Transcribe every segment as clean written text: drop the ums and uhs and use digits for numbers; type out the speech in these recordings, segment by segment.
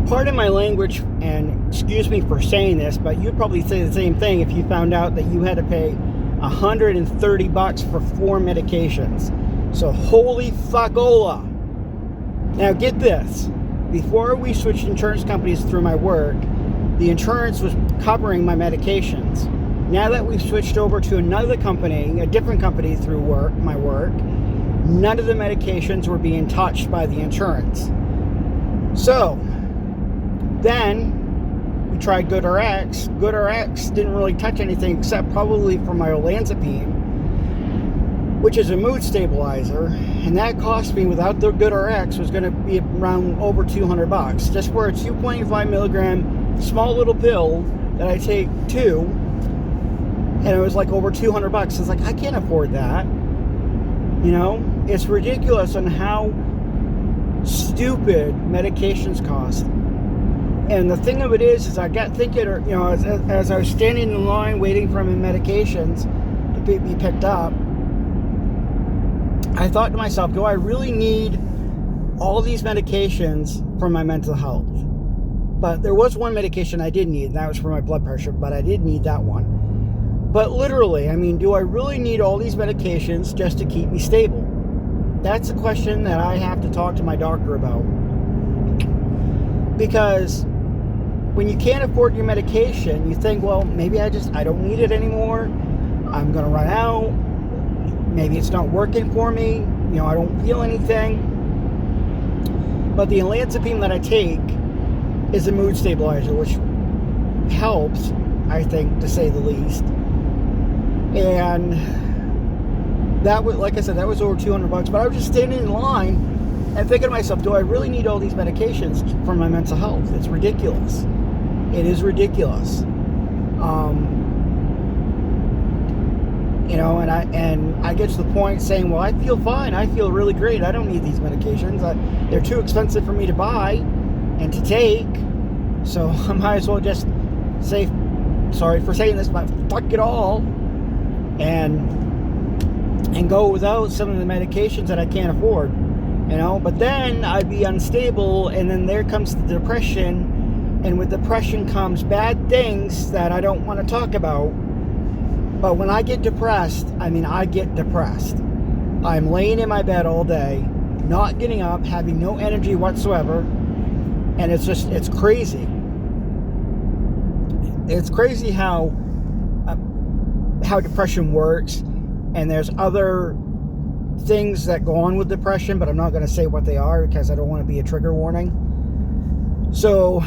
Pardon my language, and excuse me for saying this, but you'd probably say the same thing if you found out that you had to pay $130 for 4 medications. So holy fuckola. Now get this. Before we switched insurance companies through my work, the insurance was covering my medications. Now that we've switched over to another company, a different company through my work, none of the medications were being touched by the insurance. So then we tried GoodRx. GoodRx didn't really touch anything except probably for my olanzapine, which is a mood stabilizer, and that cost me, without the GoodRx, was going to be around over $200 just for a 2.5 milligram small little pill that I take 2, and it was like over $200. It's like, I can't afford that. You know, it's ridiculous on how stupid medications cost. And the thing of it is I got thinking, you know, as I was standing in line waiting for my medications to be picked up, I thought to myself, do I really need all these medications for my mental health? But there was one medication I did need, and that was for my blood pressure, but I did need that one. But literally, I mean, do I really need all these medications just to keep me stable? That's a question that I have to talk to my doctor about. Because when you can't afford your medication, you think, well, maybe I don't need it anymore. I'm going to run out. Maybe it's not working for me. You know, I don't feel anything. But the olanzapine that I take is a mood stabilizer, which helps, I think, to say the least. And that was, like I said, that was over $200. But I was just standing in line and thinking to myself, do I really need all these medications for my mental health? It's ridiculous. It is ridiculous. You know, and I get to the point saying, well, I feel fine. I feel really great. I don't need these medications. They're too expensive for me to buy and to take. So I might as well just say, sorry for saying this, but fuck it all, and go without some of the medications that I can't afford. You know, but then I'd be unstable, and then there comes the depression, and with depression comes bad things that I don't want to talk about. But when I get depressed, I mean, I get depressed. I'm laying in my bed all day, not getting up, having no energy whatsoever, and it's crazy. It's crazy how depression works, and there's other things that go on with depression, but I'm not going to say what they are because I don't want to be a trigger warning. So,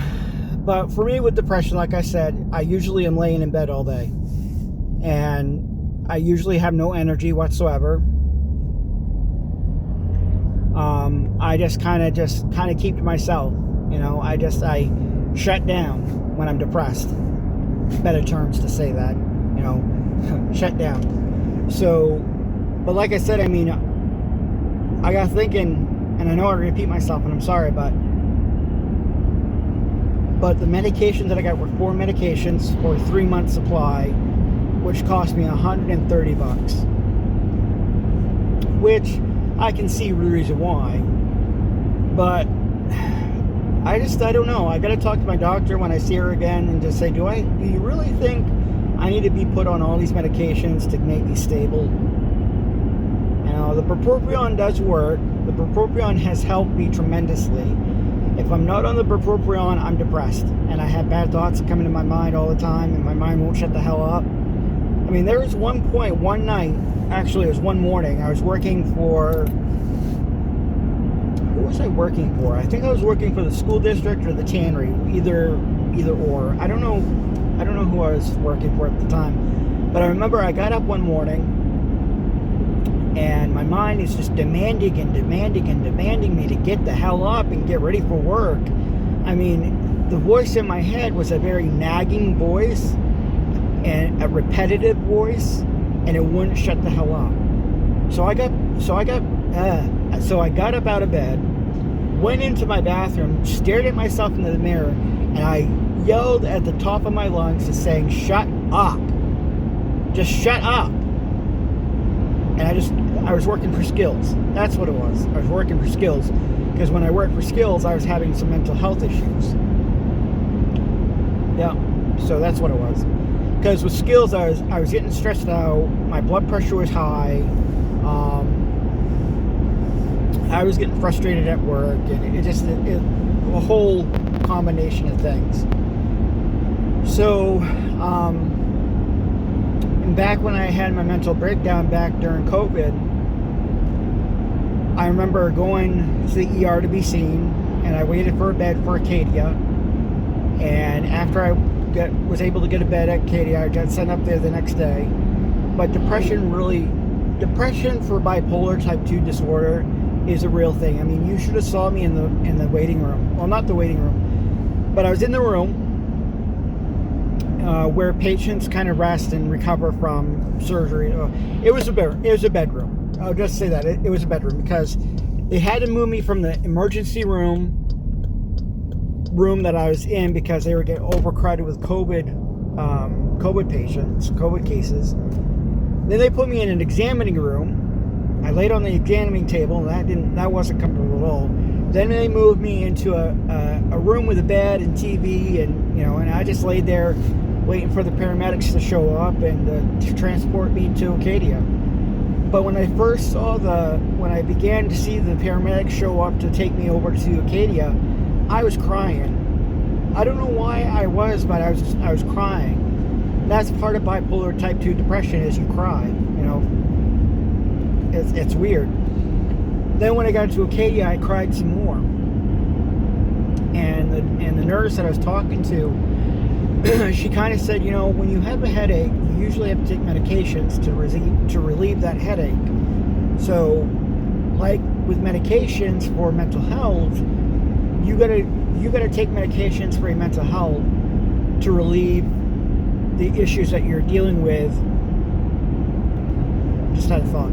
but for me with depression, like I said, I usually am laying in bed all day, and I usually have no energy whatsoever. I just kind of keep to myself, you know. I shut down when I'm depressed. Better terms to say that, you know, shut down. So, but like I said, I mean, I got thinking, and I know I repeat myself, and I'm sorry, but the medications that I got were 4 medications for a 3-month supply, which cost me $130, which I can see the reason why, but I don't know. I got to talk to my doctor when I see her again and just say, do you really think I need to be put on all these medications to make me stable? You know, the bupropion does work. The bupropion has helped me tremendously. If I'm not on the bupropion, I'm depressed, and I have bad thoughts come into my mind all the time, and my mind won't shut the hell up. I mean, there was one night, actually it was one morning, I was working for, who was I working for? I think I was working for the school district or the tannery, either or. I don't know who I was working for at the time, but I remember I got up one morning, and my mind is just demanding me to get the hell up and get ready for work. I mean, the voice in my head was a very nagging voice and a repetitive voice, and it wouldn't shut the hell up. So I got up out of bed, went into my bathroom, stared at myself into the mirror, and I yelled at the top of my lungs, just saying, "Shut up! Just shut up!" And I was working for skills. That's what it was. I was working for skills. Because when I worked for Skills, I was having some mental health issues. Yeah, so that's what it was. Because with Skills, I was getting stressed out. My blood pressure was high. I was getting frustrated at work, and a whole combination of things. So, back when I had my mental breakdown back during COVID, I remember going to the ER to be seen, and I waited for a bed for Acadia. And after I was able to get a bed at Acadia, I got sent up there the next day. But depression for bipolar type 2 disorder is a real thing. I mean, you should have saw me in the waiting room. Well, not the waiting room, but I was in the room where patients kind of rest and recover from surgery. It was a bedroom. I'll just say that it was a bedroom, because they had to move me from the emergency room that I was in because they were getting overcrowded with COVID patients, COVID cases. Then they put me in an examining room. I laid on the examining table, and that wasn't comfortable at all. Then they moved me into a room with a bed and TV, and I just laid there waiting for the paramedics to show up and to transport me to Acadia. But when I began to see the paramedics show up to take me over to Acadia, I was crying. I don't know why I was, but I was crying. That's part of bipolar type 2 depression, is you cry. It's weird. Then when I got to Acadia, I cried some more. And the nurse that I was talking to, she kind of said, when you have a headache, you usually have to take medications to relieve that headache. So, like with medications for mental health, you gotta take medications for your mental health to relieve the issues that you're dealing with. Just had a thought.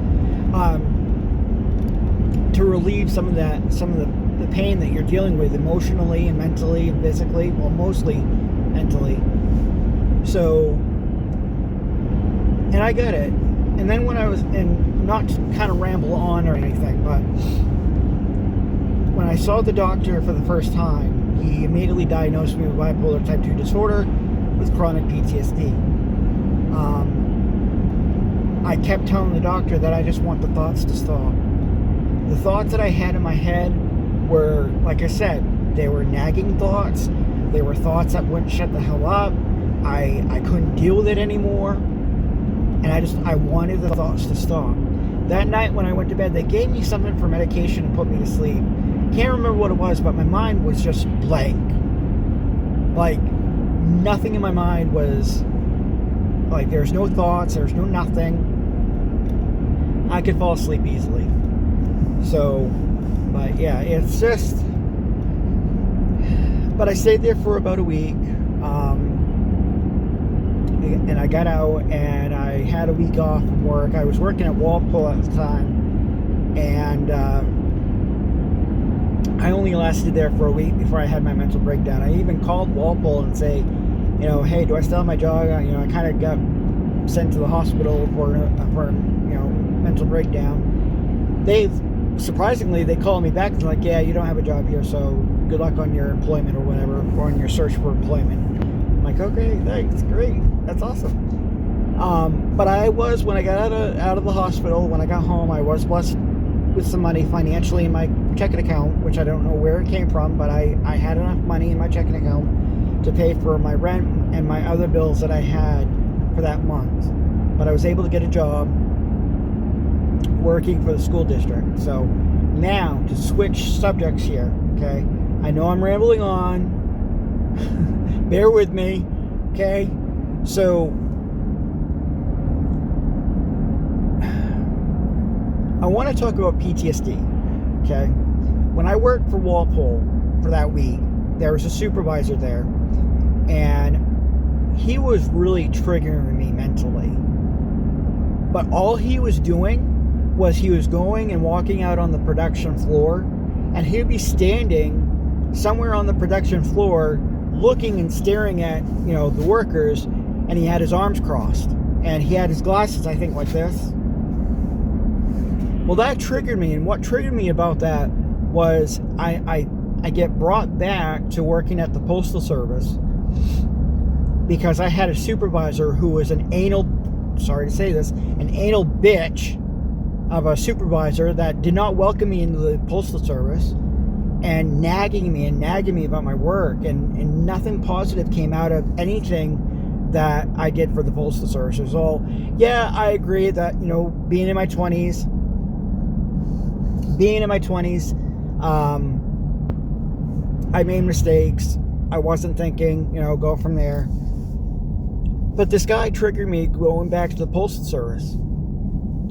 To relieve some of the pain that you're dealing with emotionally and mentally and physically. Well, mostly mentally. So, and I got it. And then when I was, and not to kind of ramble on or anything, but when I saw the doctor for the first time, he immediately diagnosed me with bipolar type 2 disorder with chronic PTSD. I kept telling the doctor that I just want the thoughts to stop. The thoughts that I had in my head were, like I said, they were nagging thoughts. They were thoughts that wouldn't shut the hell up. I couldn't deal with it anymore. And I wanted the thoughts to stop. That night when I went to bed, they gave me something for medication and put me to sleep. Can't remember what it was, but my mind was just blank. Like, nothing in my mind was, like, there's no thoughts, there's no nothing. I could fall asleep easily. So, but yeah, it's just, but I stayed there for about a week, and I got out, and I had a week off from work. I was working at Walpole at the time, and I only lasted there for a week before I had my mental breakdown. I even called Walpole and say, hey, do I still have my job? I kind of got sent to the hospital for mental breakdown. Surprisingly, they called me back and like, yeah, you don't have a job here, so good luck on your employment or whatever, or on your search for employment. I'm like, okay, thanks, great, that's awesome. But when I got out of the hospital, when I got home, I was blessed with some money financially in my checking account, which I don't know where it came from, but I had enough money in my checking account to pay for my rent and my other bills that I had for that month. But I was able to get a job working for the school district. So now, to switch subjects here, okay? I know I'm rambling on. Bear with me, okay? So, I want to talk about PTSD, okay? When I worked for Walpole for that week, there was a supervisor there, and he was really triggering me mentally. But all he was doing was he was going and walking out on the production floor, and he'd be standing somewhere on the production floor looking and staring at, the workers, and he had his arms crossed, and he had his glasses, I think, like this. Well, that triggered me, and what triggered me about that was I get brought back to working at the Postal Service because I had a supervisor who was an anal, sorry to say this, an anal bitch of a supervisor that did not welcome me into the Postal Service and nagging me about my work, and nothing positive came out of anything that I did for the Postal Service. It was all, yeah, I agree that, being in my 20s, I made mistakes. I wasn't thinking, go from there. But this guy triggered me going back to the Postal Service.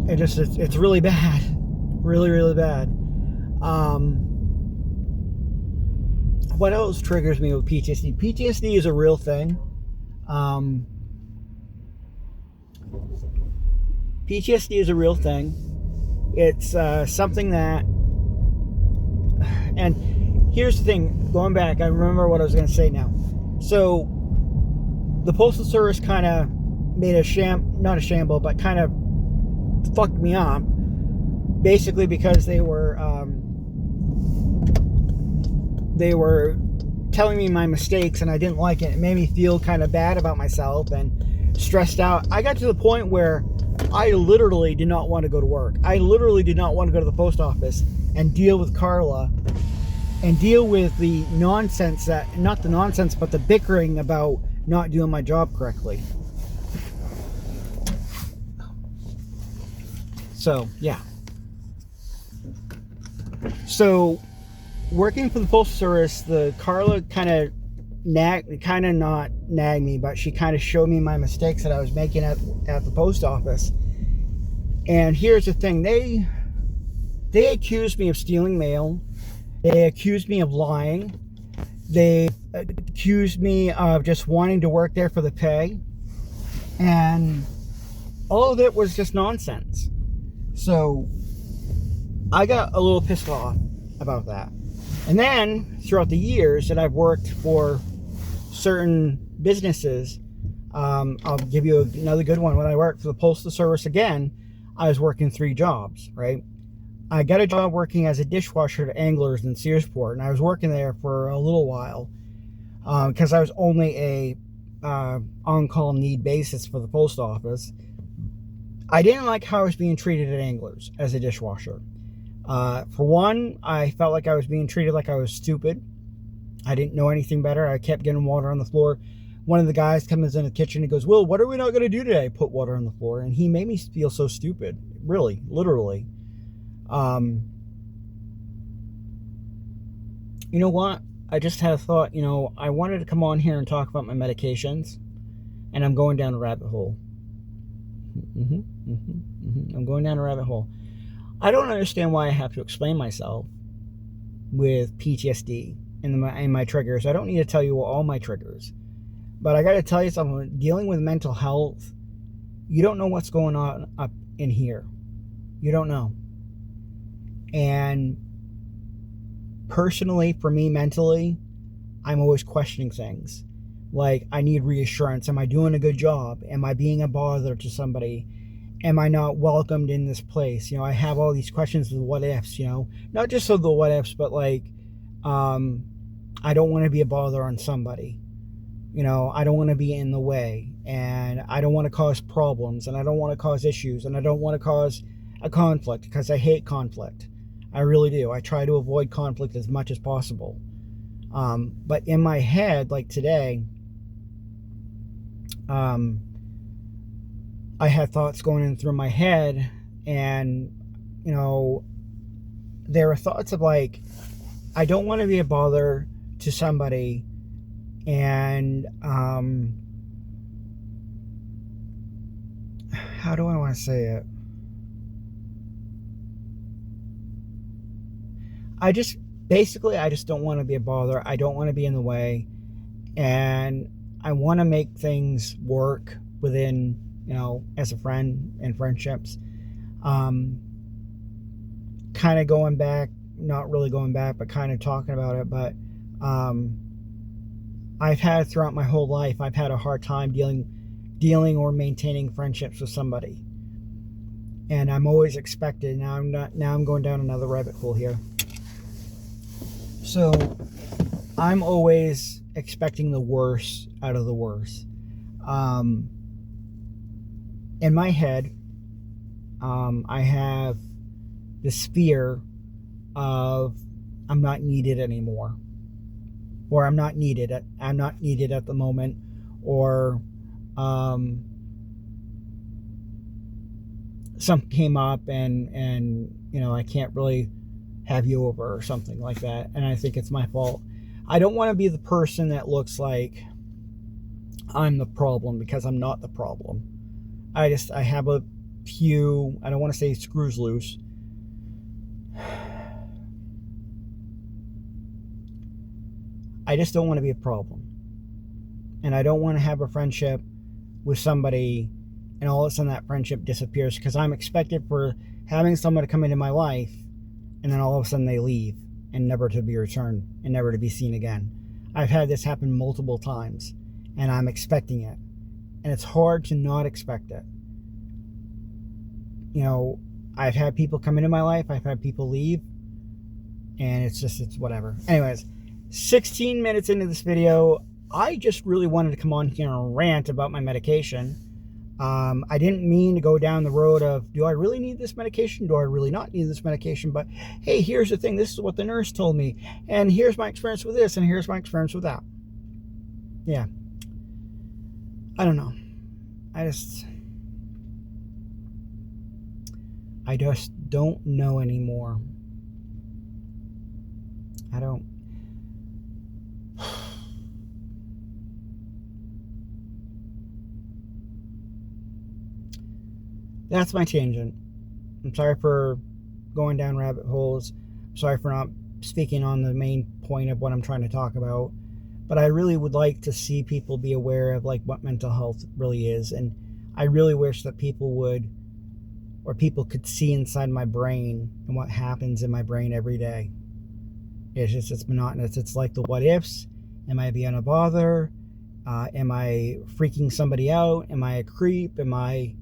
It's really bad. Really, really bad. What else triggers me with PTSD? PTSD is a real thing. PTSD is a real thing. It's something that... And here's the thing. Going back, I remember what I was going to say now. So, the Postal Service kind of made not a shamble, but kind of fucked me up. Basically because they were telling me my mistakes, and I didn't like it. It made me feel kind of bad about myself and stressed out. I got to the point where I literally did not want to go to work. I literally did not want to go to the post office and deal with Carla and deal with the nonsense not the nonsense, but the bickering about not doing my job correctly. So, yeah. So, working for the Postal Service, the Carla kind of not nagged me, but she kind of showed me my mistakes that I was making at the post office. And here's the thing, they accused me of stealing mail. They accused me of lying. They accused me of just wanting to work there for the pay. And all of it was just nonsense. So I got a little pissed off about that. And then throughout the years that I've worked for certain businesses, I'll give you another good one. When I worked for the Postal Service again, I was working 3 jobs, right? I got a job working as a dishwasher at Anglers in Searsport, and I was working there for a little while because I was only a on-call need basis for the post office. I didn't like how I was being treated at Anglers as a dishwasher. For one, I felt like I was being treated like I was stupid. I didn't know anything better. I kept getting water on the floor. One of the guys comes in the kitchen and goes, "Will, what are we not going to do today?" Put water on the floor. And he made me feel so stupid. Really, literally. You know what? I just had a thought, I wanted to come on here and talk about my medications, and I'm going down a rabbit hole. I'm going down a rabbit hole. I don't understand why I have to explain myself with PTSD and my triggers. I don't need to tell you all my triggers. But I got to tell you something. Dealing with mental health, you don't know what's going on up in here. You don't know. And personally, for me, mentally, I'm always questioning things. Like, I need reassurance. Am I doing a good job? Am I being a bother to somebody? Am I not welcomed in this place? I have all these questions of the what ifs, not just of the what ifs, but like, I don't want to be a bother on somebody. I don't want to be in the way, and I don't want to cause problems, and I don't want to cause issues, and I don't want to cause a conflict, because I hate conflict. I really do. I try to avoid conflict as much as possible. But in my head, like today, I had thoughts going in through my head, and, there were thoughts of like, I don't want to be a bother to somebody, and, how do I want to say it? I just don't want to be a bother. I don't want to be in the way, and I want to make things work within, as a friend and friendships. Kind of going back, not really going back, but kind of talking about it. But I've had throughout my whole life, I've had a hard time dealing or maintaining friendships with somebody, and I'm always expected. Now I'm going down another rabbit hole here. So I'm always expecting the worst out of the worst. In my head, I have this fear of I'm not needed anymore, or I'm not needed at the moment, or something came up and I can't really have you over or something like that, and I think it's my fault. I don't want to be the person that looks like I'm the problem, because I'm not the problem. I have a few, I don't want to say screws loose. I just don't want to be a problem. And I don't want to have a friendship with somebody and all of a sudden that friendship disappears, because I'm expected for having someone to come into my life and then all of a sudden they leave and never to be returned and never to be seen again. I've had this happen multiple times and I'm expecting it. And it's hard to not expect it. I've had people come into my life, I've had people leave, and it's whatever. Anyways, 16 minutes into this video, I just really wanted to come on here and rant about my medication. I didn't mean to go down the road of, do I really need this medication? Do I really not need this medication? But hey, here's the thing. This is what the nurse told me. And here's my experience with this, and here's my experience with that. Yeah. I don't know. I just don't know anymore. I don't. That's my tangent. I'm sorry for going down rabbit holes. I'm sorry for not speaking on the main point of what I'm trying to talk about. But I really would like to see people be aware of like what mental health really is. And I really wish that people could see inside my brain and what happens in my brain every day. It's monotonous. It's like the what ifs. Am I being a bother? Am I freaking somebody out? Am I a creep? Am I,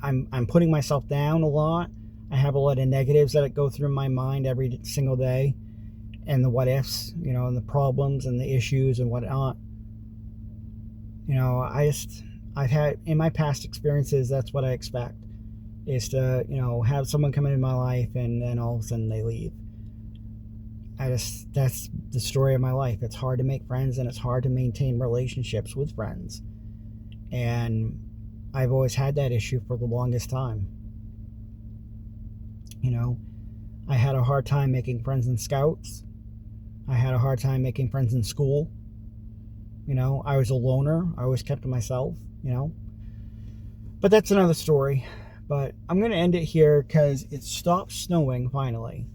I'm putting myself down a lot. I have a lot of negatives that go through my mind every single day. And the what ifs, and the problems and the issues and whatnot. I've had, in my past experiences, that's what I expect. Is to, have someone come into my life and then all of a sudden they leave. That's the story of my life. It's hard to make friends and it's hard to maintain relationships with friends. And I've always had that issue for the longest time. I had a hard time making friends in Scouts. I had a hard time making friends in school. I was a loner. I always kept to myself, But that's another story. But I'm going to end it here because it stopped snowing finally.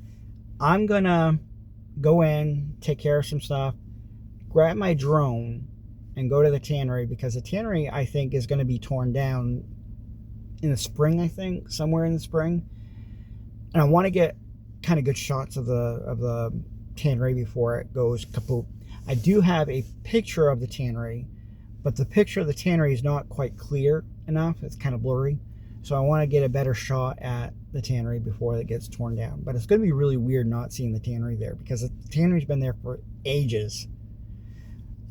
I'm going to go in, take care of some stuff, grab my drone, and go to the tannery, because the tannery, I think, is going to be torn down in the spring, I think, somewhere in the spring. And I want to get kind of good shots of the tannery before it goes kaput. I do have a picture of the tannery, but the picture of the tannery is not quite clear enough. It's kind of blurry. So I want to get a better shot at the tannery before it gets torn down. But it's going to be really weird not seeing the tannery there, because the tannery's been there for ages.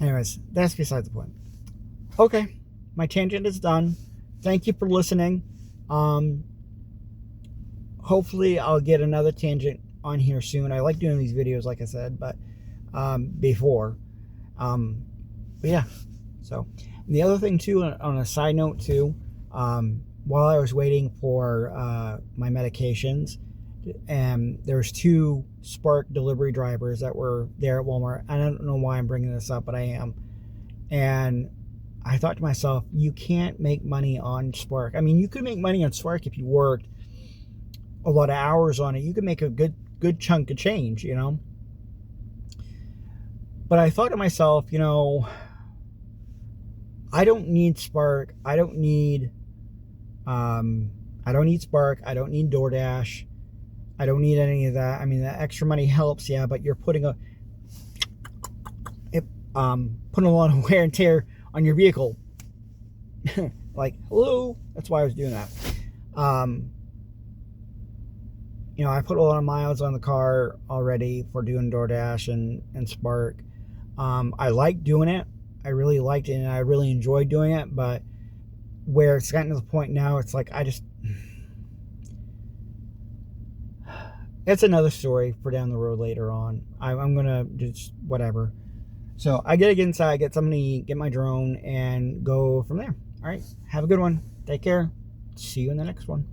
Anyways, that's beside the point. Okay, my tangent is done. Thank you for listening. Hopefully I'll get another tangent on here soon. I like doing these videos, like I said, but before. But yeah. So, and the other thing too, on a side note too, while I was waiting for my medications, and there was 2 Spark delivery drivers that were there at Walmart. I don't know why I'm bringing this up, but I am. And I thought to myself, you can't make money on Spark. I mean, you could make money on Spark if you worked a lot of hours on it. You could make a good chunk of change, But I thought to myself, I don't need Spark. I don't need Spark. I don't need DoorDash. I don't need any of that. I mean, the extra money helps, yeah, but you're putting a lot of wear and tear on your vehicle. Like, hello. That's why I was doing that. You know, I put a lot of miles on the car already for doing DoorDash and Spark. I like doing it. I really liked it and I really enjoyed doing it, but where it's gotten to the point now, it's like it's another story for down the road later on. I'm gonna just whatever. So I gotta get inside, get something to eat, get my drone, and go from there. All right, have a good one. Take care. See you in the next one.